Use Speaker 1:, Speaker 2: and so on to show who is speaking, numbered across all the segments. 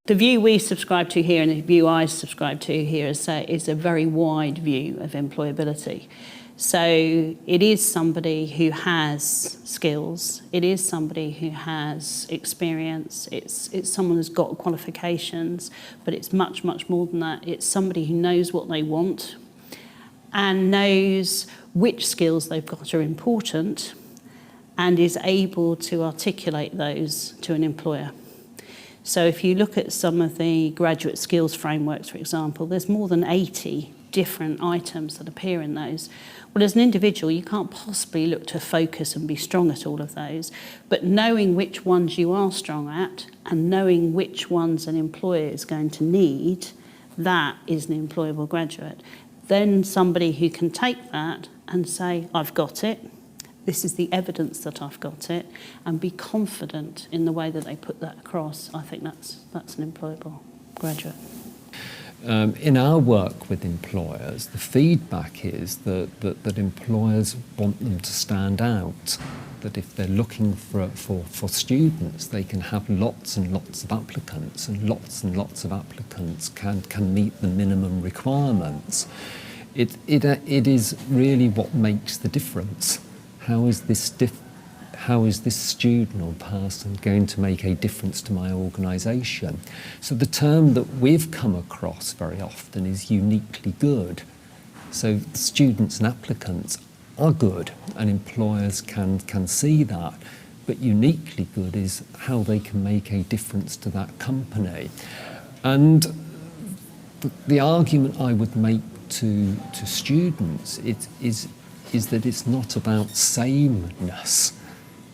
Speaker 1: The view we subscribe to here and the view I subscribe to here is a very wide view of employability. So it is somebody who has skills, it is somebody who has experience, it's someone who's got qualifications, but it's much, much more than that. It's somebody who knows what they want and knows which skills they've got are important and is able to articulate those to an employer. So if you look at some of the graduate skills frameworks, for example, there's more than 80 different items that appear in those. Well, as an individual, you can't possibly look to focus and be strong at all of those, but knowing which ones you are strong at and knowing which ones an employer is going to need, that is an employable graduate. Then somebody who can take that and say, I've got it, this is the evidence that I've got it, and be confident in the way that they put that across, I think that's an employable graduate.
Speaker 2: In our work with employers, the feedback is that employers want them to stand out, that if they're looking for students, they can have lots and lots of applicants, and lots of applicants can meet the minimum requirements. It is really what makes the difference. How is this student or person going to make a difference to my organisation? So the term that we've come across very often is uniquely good. So students and applicants are good and employers can see that, but uniquely good is how they can make a difference to that company. And the argument I would make to students is that it's not about sameness.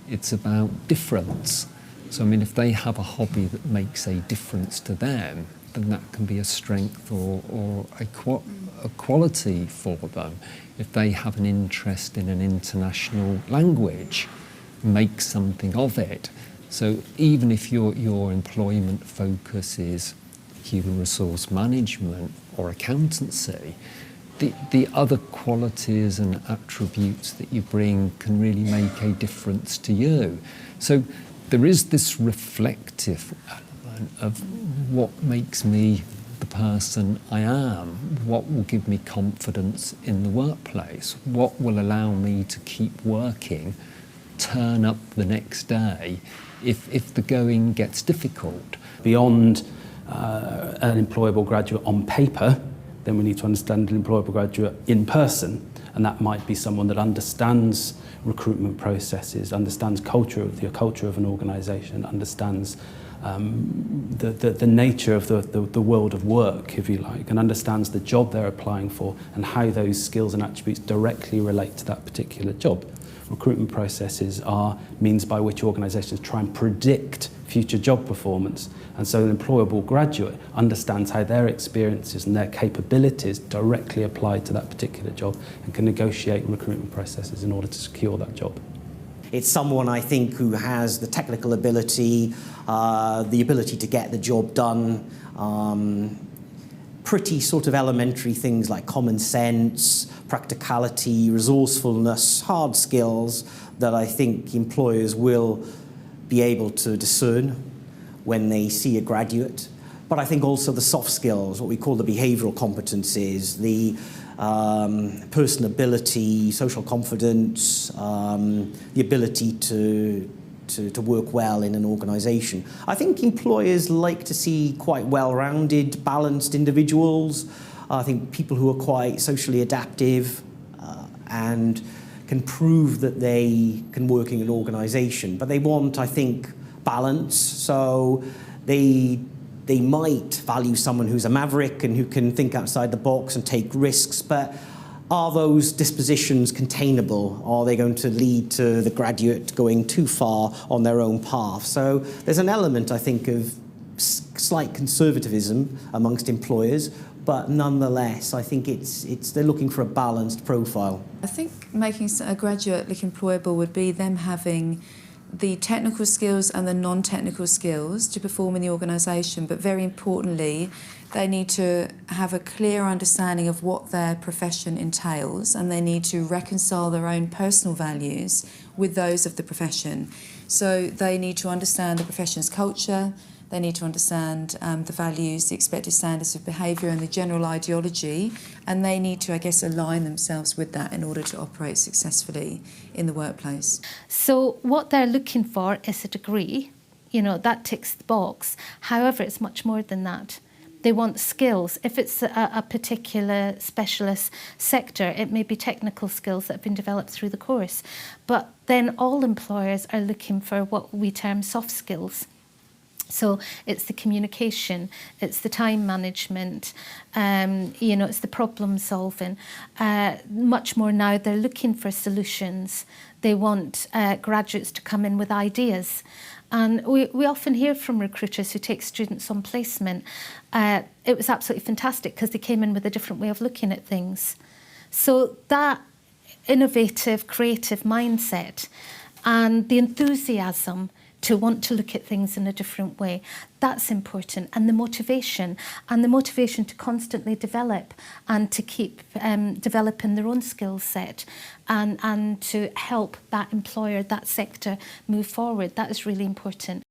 Speaker 2: It's about difference. So, I mean, if they have a hobby that makes a difference to them, then that can be a strength or a quality for them. If they have an interest in an international language, make something of it. So even if your employment focus is human resource management or accountancy, the other qualities and attributes that you bring can really make a difference to you. So there is this reflective element of what makes me the person I am, what will give me confidence in the workplace, what will allow me to keep working, turn up the next day if the going gets difficult.
Speaker 3: Beyond an employable graduate on paper, then we need to understand an employable graduate in person, and that might be someone that understands recruitment processes, understands the culture of an organisation, understands the nature of the world of work, if you like, and understands the job they're applying for and how those skills and attributes directly relate to that particular job. Recruitment processes are means by which organisations try and predict future job performance, and so an employable graduate understands how their experiences and their capabilities directly apply to that particular job and can negotiate recruitment processes in order to secure that job.
Speaker 4: It's someone, I think, who has the technical ability, the ability to get the job done, pretty sort of elementary things like common sense, practicality, resourcefulness, hard skills that I think employers will be able to discern when they see a graduate. But I think also the soft skills, what we call the behavioural competencies, the personability, social confidence, the ability to work well in an organisation. I think employers like to see quite well-rounded, balanced individuals. I think people who are quite socially adaptive and can prove that they can work in an organisation. But they want, I think, balance. So they might value someone who's a maverick and who can think outside the box and take risks, but are those dispositions containable? Are they going to lead to the graduate going too far on their own path? So there's an element, I think, of slight conservatism amongst employers, but nonetheless, I think they're looking for a balanced profile.
Speaker 5: I think making a graduate look employable would be them having the technical skills and the non-technical skills to perform in the organisation, but very importantly, they need to have a clear understanding of what their profession entails, and they need to reconcile their own personal values with those of the profession. So they need to understand the profession's culture, They need to understand the values, the expected standards of behaviour and the general ideology, and they need to, I guess, align themselves with that in order to operate successfully in the workplace.
Speaker 6: So what they're looking for is a degree, you know, that ticks the box. However, it's much more than that. They want skills. If it's a particular specialist sector, it may be technical skills that have been developed through the course. But then all employers are looking for what we term soft skills. So it's the communication, it's the time management, you know, it's the problem solving. Much more now, they're looking for solutions. They want graduates to come in with ideas. And we often hear from recruiters who take students on placement. It was absolutely fantastic because they came in with a different way of looking at things. So that innovative, creative mindset and the enthusiasm to want to look at things in a different way, that's important. And the motivation to constantly develop and to keep developing their own skill set and to help that employer, that sector move forward, that is really important.